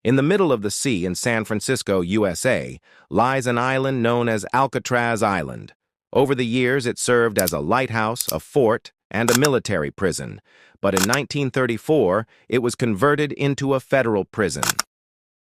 In the middle of the sea in San Francisco, USA, lies an island known as Alcatraz Island. Over the years, it served as a lighthouse, a fort, and a military prison, but in 1934, it was converted into a federal prison.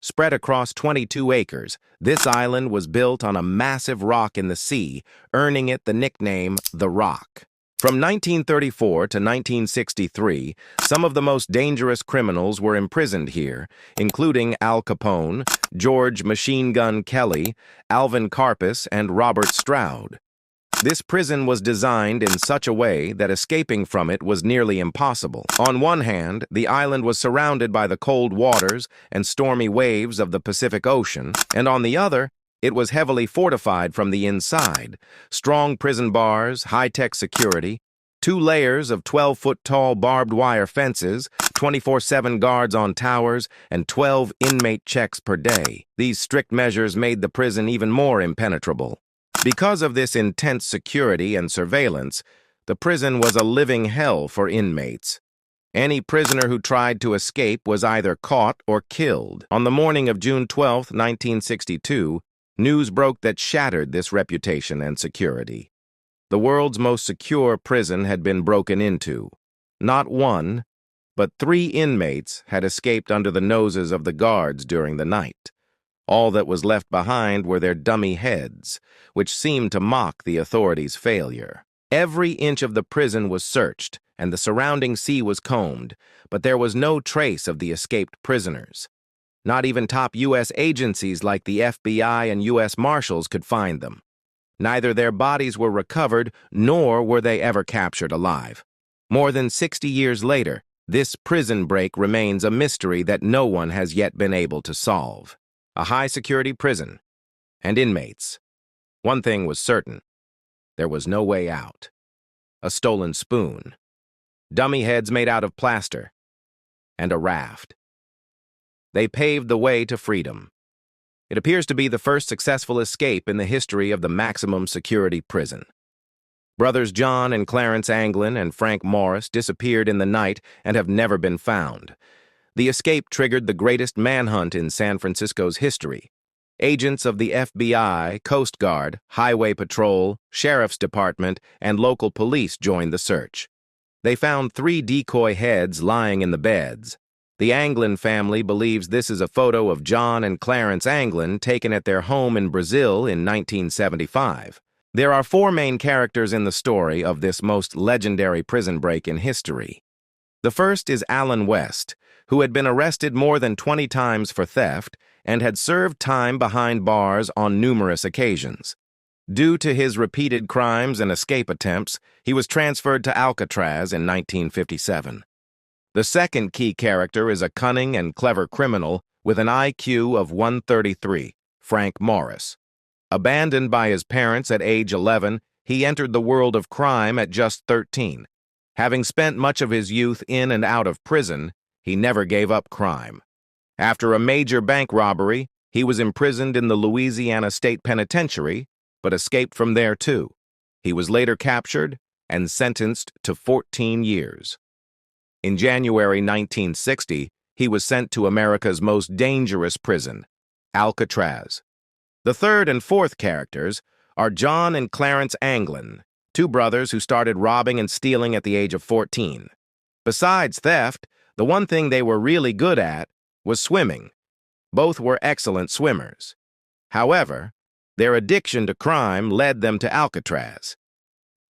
Spread across 22 acres, this island was built on a massive rock in the sea, earning it the nickname The Rock. From 1934 to 1963, some of the most dangerous criminals were imprisoned here, including Al Capone, George Machine Gun Kelly, Alvin Karpis, and Robert Stroud. This prison was designed in such a way that escaping from it was nearly impossible. On one hand, the island was surrounded by the cold waters and stormy waves of the Pacific Ocean, and on the other, it was heavily fortified from the inside. Strong prison bars, high-tech security, 2 layers of 12-foot-tall barbed wire fences, 24/7 guards on towers, and 12 inmate checks per day. These strict measures made the prison even more impenetrable. Because of this intense security and surveillance, the prison was a living hell for inmates. Any prisoner who tried to escape was either caught or killed. On the morning of June 12, 1962, news broke that shattered this reputation and security. The world's most secure prison had been broken into. Not one, but 3 inmates had escaped under the noses of the guards during the night. All that was left behind were their dummy heads, which seemed to mock the authorities' failure. Every inch of the prison was searched, and the surrounding sea was combed, but there was no trace of the escaped prisoners. Not even top U.S. agencies like the FBI and U.S. Marshals could find them. Neither their bodies were recovered, nor were they ever captured alive. More than 60 years later, this prison break remains a mystery that no one has yet been able to solve. A high-security prison, and inmates. One thing was certain. There was no way out. A stolen spoon, dummy heads made out of plaster, and a raft. They paved the way to freedom. It appears to be the first successful escape in the history of the maximum security prison. Brothers John and Clarence Anglin and Frank Morris disappeared in the night and have never been found. The escape triggered the greatest manhunt in San Francisco's history. Agents of the FBI, Coast Guard, Highway Patrol, Sheriff's Department, and local police joined the search. They found 3 decoy heads lying in the beds. The Anglin family believes this is a photo of John and Clarence Anglin taken at their home in Brazil in 1975. There are 4 main characters in the story of this most legendary prison break in history. The first is Alan West, who had been arrested more than 20 times for theft and had served time behind bars on numerous occasions. Due to his repeated crimes and escape attempts, he was transferred to Alcatraz in 1957. The second key character is a cunning and clever criminal with an IQ of 133, Frank Morris. Abandoned by his parents at age 11, he entered the world of crime at just 13. Having spent much of his youth in and out of prison, he never gave up crime. After a major bank robbery, he was imprisoned in the Louisiana State Penitentiary, but escaped from there too. He was later captured and sentenced to 14 years. In January 1960, he was sent to America's most dangerous prison, Alcatraz. The third and fourth characters are John and Clarence Anglin, 2 brothers who started robbing and stealing at the age of 14. Besides theft, the one thing they were really good at was swimming. Both were excellent swimmers. However, their addiction to crime led them to Alcatraz.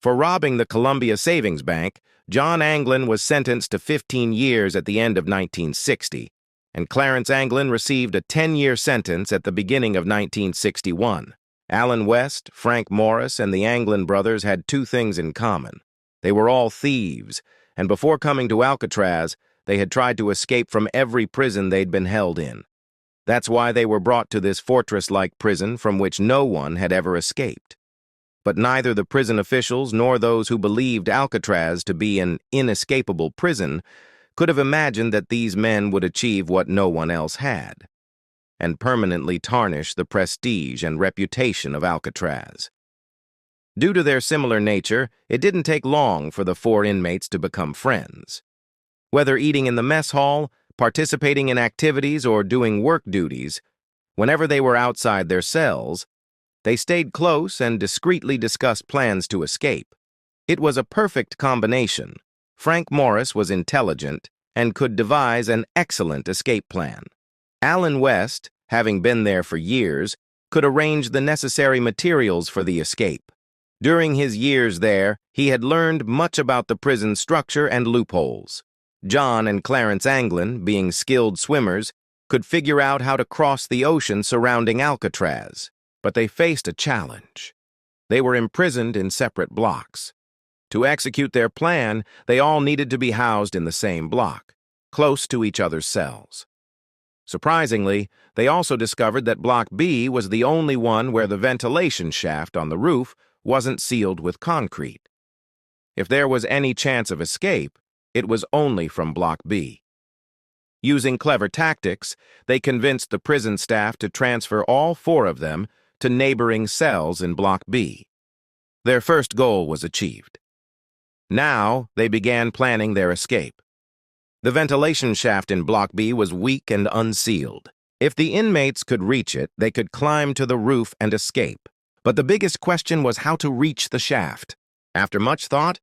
For robbing the Columbia Savings Bank, John Anglin was sentenced to 15 years at the end of 1960, and Clarence Anglin received a 10-year sentence at the beginning of 1961. Alan West, Frank Morris, and the Anglin brothers had 2 things in common. They were all thieves, and before coming to Alcatraz, they had tried to escape from every prison they'd been held in. That's why they were brought to this fortress-like prison from which no one had ever escaped. But neither the prison officials nor those who believed Alcatraz to be an inescapable prison could have imagined that these men would achieve what no one else had, and permanently tarnish the prestige and reputation of Alcatraz. Due to their similar nature, it didn't take long for the 4 inmates to become friends. Whether eating in the mess hall, participating in activities or doing work duties. Whenever they were outside their cells, they stayed close and discreetly discussed plans to escape. It was a perfect combination. Frank Morris was intelligent and could devise an excellent escape plan. Allen West, having been there for years, could arrange the necessary materials for the escape. During his years there, he had learned much about the prison structure and loopholes. John and Clarence Anglin, being skilled swimmers, could figure out how to cross the ocean surrounding Alcatraz, but they faced a challenge. They were imprisoned in separate blocks. To execute their plan, they all needed to be housed in the same block, close to each other's cells. Surprisingly, they also discovered that Block B was the only one where the ventilation shaft on the roof wasn't sealed with concrete. If there was any chance of escape, it was only from Block B. Using clever tactics, they convinced the prison staff to transfer all 4 of them to neighboring cells in Block B. Their first goal was achieved. Now, they began planning their escape. The ventilation shaft in Block B was weak and unsealed. If the inmates could reach it, they could climb to the roof and escape. But the biggest question was how to reach the shaft. After much thought,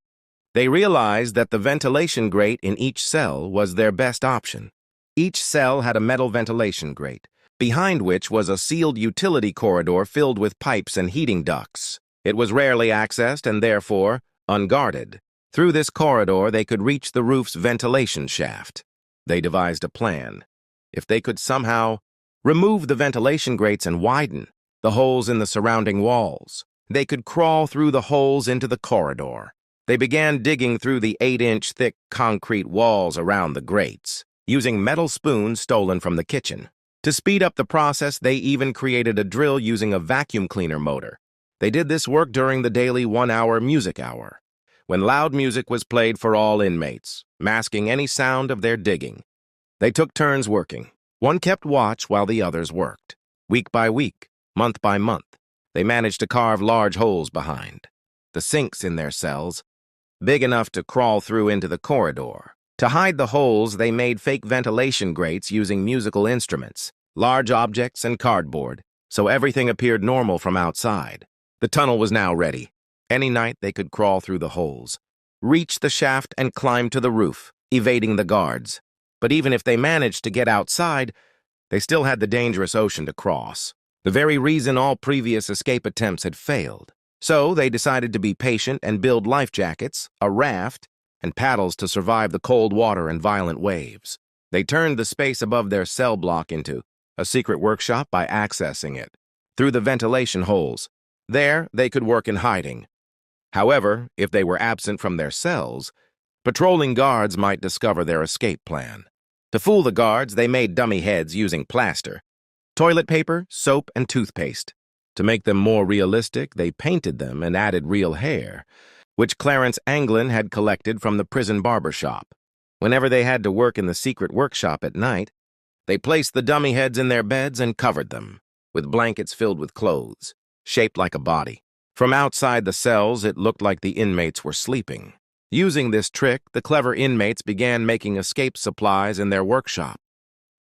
they realized that the ventilation grate in each cell was their best option. Each cell had a metal ventilation grate, behind which was a sealed utility corridor filled with pipes and heating ducts. It was rarely accessed and therefore unguarded. Through this corridor, they could reach the roof's ventilation shaft. They devised a plan. If they could somehow remove the ventilation grates and widen the holes in the surrounding walls, they could crawl through the holes into the corridor. They began digging through the 8-inch thick concrete walls around the grates, using metal spoons stolen from the kitchen. To speed up the process, they even created a drill using a vacuum cleaner motor. They did this work during the daily 1-hour music hour, when loud music was played for all inmates, masking any sound of their digging. They took turns working. One kept watch while the others worked. Week by week, month by month, they managed to carve large holes behind the sinks in their cells, big enough to crawl through into the corridor. To hide the holes, they made fake ventilation grates using musical instruments, large objects, and cardboard, so everything appeared normal from outside. The tunnel was now ready. Any night they could crawl through the holes, reach the shaft, and climb to the roof, evading the guards. But even if they managed to get outside, they still had the dangerous ocean to cross, the very reason all previous escape attempts had failed. So they decided to be patient and build life jackets, a raft, and paddles to survive the cold water and violent waves. They turned the space above their cell block into a secret workshop by accessing it through the ventilation holes. There, they could work in hiding. However, if they were absent from their cells, patrolling guards might discover their escape plan. To fool the guards, they made dummy heads using plaster, toilet paper, soap, and toothpaste. To make them more realistic, they painted them and added real hair, which Clarence Anglin had collected from the prison barber shop. Whenever they had to work in the secret workshop at night, they placed the dummy heads in their beds and covered them with blankets filled with clothes, shaped like a body. From outside the cells, it looked like the inmates were sleeping. Using this trick, the clever inmates began making escape supplies in their workshop.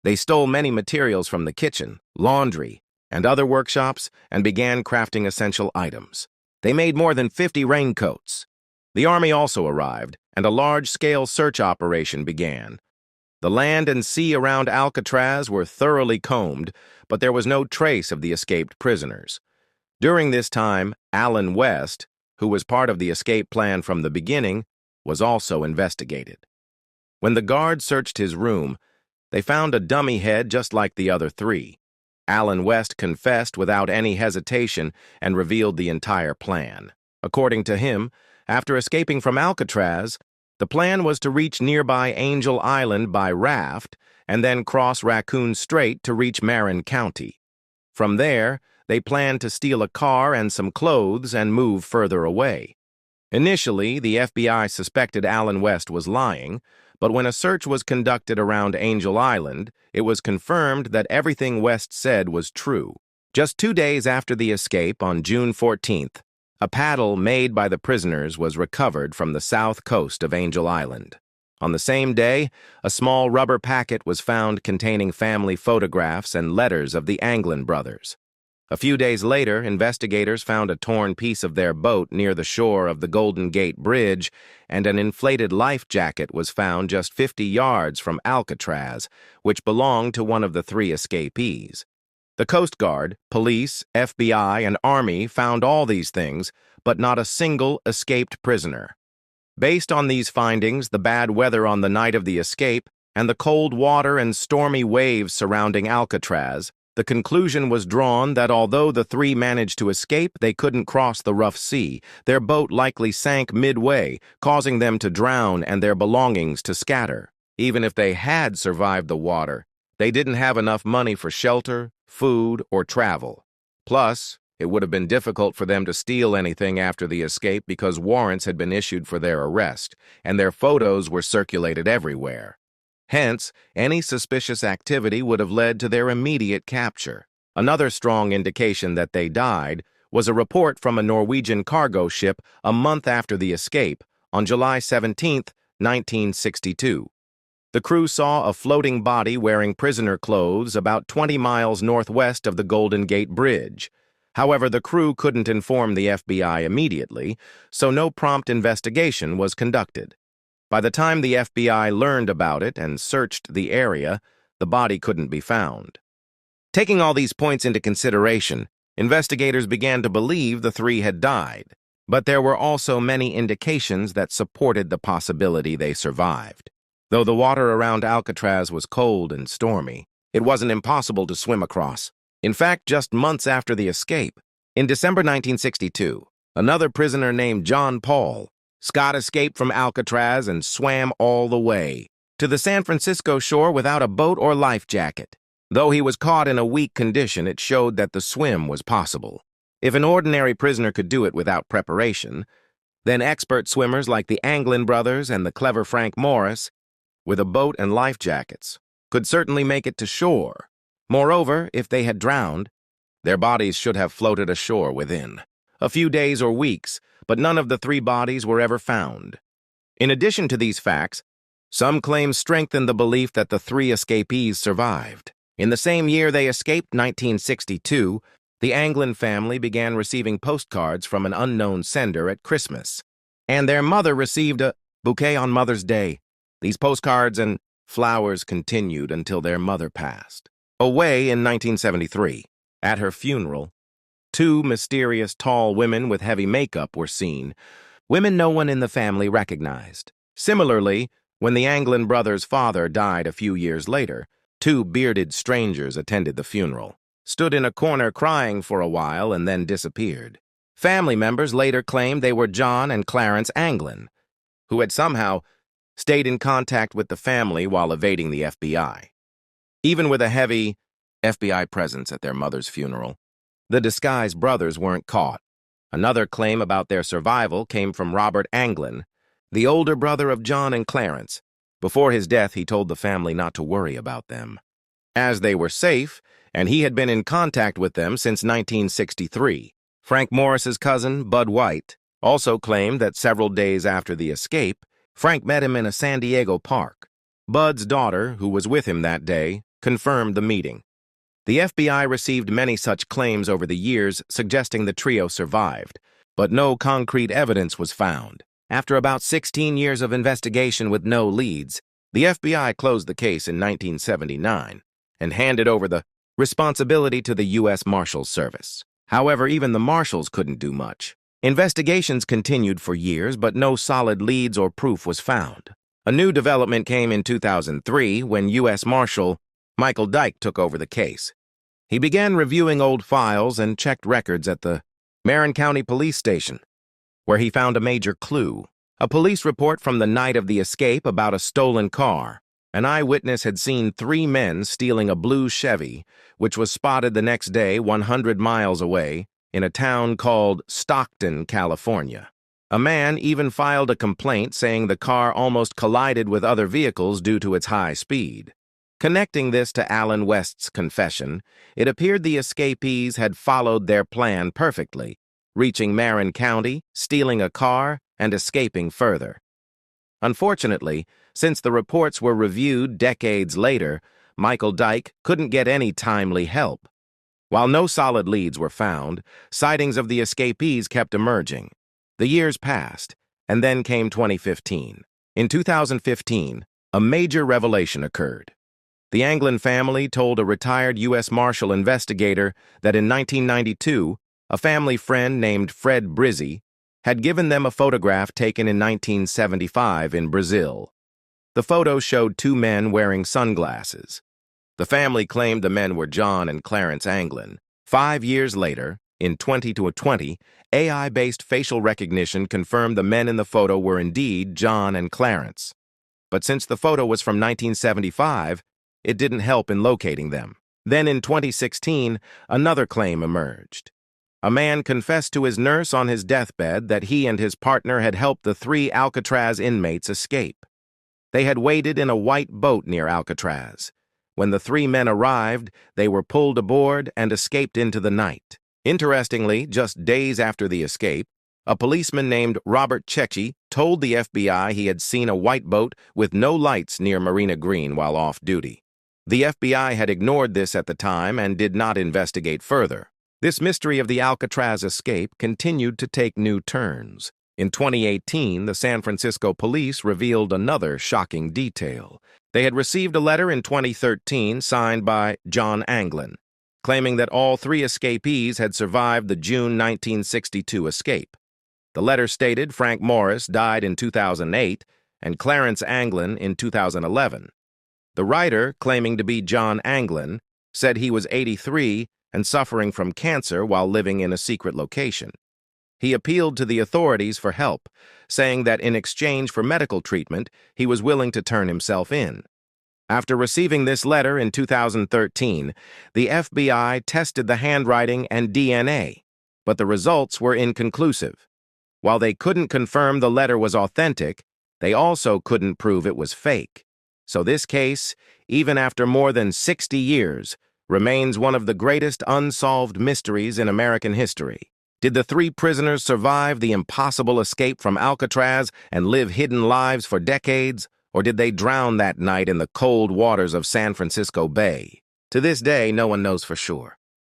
They stole many materials from the kitchen, laundry, and other workshops and began crafting essential items. They made more than 50 raincoats. The army also arrived, and a large-scale search operation began. The land and sea around Alcatraz were thoroughly combed, but there was no trace of the escaped prisoners. During this time, Allen West, who was part of the escape plan from the beginning, was also investigated. When the guards searched his room, they found a dummy head just like the other 3. Allen West confessed without any hesitation and revealed the entire plan. According to him, after escaping from Alcatraz, the plan was to reach nearby Angel Island by raft and then cross Raccoon Strait to reach Marin County. From there, they planned to steal a car and some clothes and move further away. Initially, the FBI suspected Allen West was lying, but when a search was conducted around Angel Island, it was confirmed that everything West said was true. Just 2 days after the escape, on June 14th, a paddle made by the prisoners was recovered from the south coast of Angel Island. On the same day, a small rubber packet was found containing family photographs and letters of the Anglin brothers. A few days later, investigators found a torn piece of their boat near the shore of the Golden Gate Bridge, and an inflated life jacket was found just 50 yards from Alcatraz, which belonged to one of the three escapees. The Coast Guard, police, FBI, and Army found all these things, but not a single escaped prisoner. Based on these findings, the bad weather on the night of the escape, and the cold water and stormy waves surrounding Alcatraz, the conclusion was drawn that although the three managed to escape, they couldn't cross the rough sea. Their boat likely sank midway, causing them to drown and their belongings to scatter. Even if they had survived the water, they didn't have enough money for shelter, food, or travel. Plus, it would have been difficult for them to steal anything after the escape because warrants had been issued for their arrest, and their photos were circulated everywhere. Hence, any suspicious activity would have led to their immediate capture. Another strong indication that they died was a report from a Norwegian cargo ship a month after the escape, on July 17, 1962. The crew saw a floating body wearing prisoner clothes about 20 miles northwest of the Golden Gate Bridge. However, the crew couldn't inform the FBI immediately, so no prompt investigation was conducted. By the time the FBI learned about it and searched the area, the body couldn't be found. Taking all these points into consideration, investigators began to believe the three had died, but there were also many indications that supported the possibility they survived. Though the water around Alcatraz was cold and stormy, it wasn't impossible to swim across. In fact, just months after the escape, in December 1962, another prisoner named John Paul Scott escaped from Alcatraz and swam all the way to the San Francisco shore without a boat or life jacket. Though he was caught in a weak condition, it showed that the swim was possible. If an ordinary prisoner could do it without preparation, then expert swimmers like the Anglin brothers and the clever Frank Morris, with a boat and life jackets, could certainly make it to shore. Moreover, if they had drowned, their bodies should have floated ashore within a few days or weeks, but none of the three bodies were ever found. In addition to these facts, some claims strengthen the belief that the three escapees survived. In the same year they escaped, 1962, the Anglin family began receiving postcards from an unknown sender at Christmas, and their mother received a bouquet on Mother's Day. These postcards and flowers continued until their mother passed away in 1973. At her funeral, two mysterious tall women with heavy makeup were seen, women no one in the family recognized. Similarly, when the Anglin brothers' father died a few years later, two bearded strangers attended the funeral, stood in a corner crying for a while, and then disappeared. Family members later claimed they were John and Clarence Anglin, who had somehow stayed in contact with the family while evading the FBI. Even with a heavy FBI presence at their mother's funeral, the disguised brothers weren't caught. Another claim about their survival came from Robert Anglin, the older brother of John and Clarence. Before his death, he told the family not to worry about them, as they were safe, and he had been in contact with them since 1963. Frank Morris's cousin, Bud White, also claimed that several days after the escape, Frank met him in a San Diego park. Bud's daughter, who was with him that day, confirmed the meeting. The FBI received many such claims over the years, suggesting the trio survived, but no concrete evidence was found. After about 16 years of investigation with no leads, the FBI closed the case in 1979 and handed over the responsibility to the U.S. Marshals Service. However, even the Marshals couldn't do much. Investigations continued for years, but no solid leads or proof was found. A new development came in 2003 when U.S. Marshal Michael Dyke took over the case. He began reviewing old files and checked records at the Marin County Police Station, where he found a major clue: a police report from the night of the escape about a stolen car. An eyewitness had seen three men stealing a blue Chevy, which was spotted the next day 100 miles away in a town called Stockton, California. A man even filed a complaint saying the car almost collided with other vehicles due to its high speed. Connecting this to Alan West's confession, it appeared the escapees had followed their plan perfectly, reaching Marin County, stealing a car, and escaping further. Unfortunately, since the reports were reviewed decades later, Michael Dyke couldn't get any timely help. While no solid leads were found, sightings of the escapees kept emerging. The years passed, and then came 2015. In 2015, a major revelation occurred. The Anglin family told a retired U.S. Marshal investigator that in 1992, a family friend named Fred Brizzi had given them a photograph taken in 1975 in Brazil. The photo showed two men wearing sunglasses. The family claimed the men were John and Clarence Anglin. 5 years later, in 2020, AI-based facial recognition confirmed the men in the photo were indeed John and Clarence. But since the photo was from 1975, it didn't help in locating them. Then in 2016, another claim emerged. A man confessed to his nurse on his deathbed that he and his partner had helped the 3 Alcatraz inmates escape. They had waited in a white boat near Alcatraz. When the 3 men arrived, they were pulled aboard and escaped into the night. Interestingly, just days after the escape, a policeman named Robert Cecchi told the FBI he had seen a white boat with no lights near Marina Green while off duty. The FBI had ignored this at the time and did not investigate further. This mystery of the Alcatraz escape continued to take new turns. In 2018, the San Francisco police revealed another shocking detail. They had received a letter in 2013 signed by John Anglin, claiming that all 3 escapees had survived the June 1962 escape. The letter stated Frank Morris died in 2008 and Clarence Anglin in 2011. The writer, claiming to be John Anglin, said he was 83 and suffering from cancer while living in a secret location. He appealed to the authorities for help, saying that in exchange for medical treatment, he was willing to turn himself in. After receiving this letter in 2013, the FBI tested the handwriting and DNA, but the results were inconclusive. While they couldn't confirm the letter was authentic, they also couldn't prove it was fake. So this case, even after more than 60 years, remains one of the greatest unsolved mysteries in American history. Did the 3 prisoners survive the impossible escape from Alcatraz and live hidden lives for decades, or did they drown that night in the cold waters of San Francisco Bay? To this day, no one knows for sure.